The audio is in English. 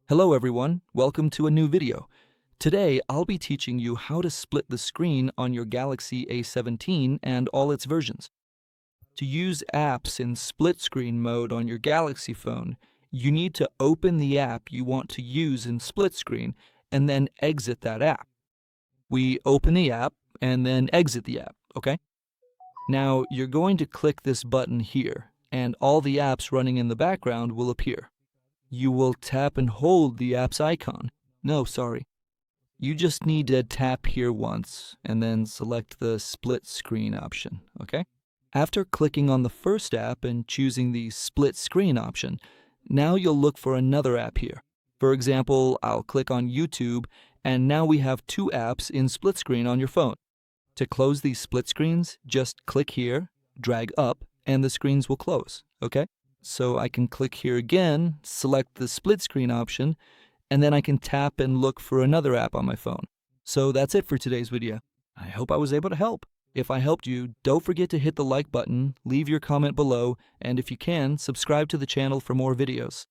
Hello everyone, welcome to a new video. Today I'll be teaching you how to split the screen on your Galaxy A17 and all its versions. To use apps in split screen mode on your Galaxy phone, you need to open the app you want to use in split screen and then exit that app. We open the app and then exit the app, okay? Now you're going to click this button here and all the apps running in the background will appear. You will tap and hold the app's icon. No, sorry. You just need to tap here once and then select the split screen option, okay? After clicking on the first app and choosing the split screen option, now you'll look for another app here. For example, I'll click on YouTube and now we have two apps in split screen on your phone. To close these split screens, just click here, drag up, and the screens will close, okay? So I can click here again, select the split screen option, and then I can tap and look for another app on my phone. So that's it for today's video. I hope I was able to help. If I helped you, don't forget to hit the like button, leave your comment below, and if you can, subscribe to the channel for more videos.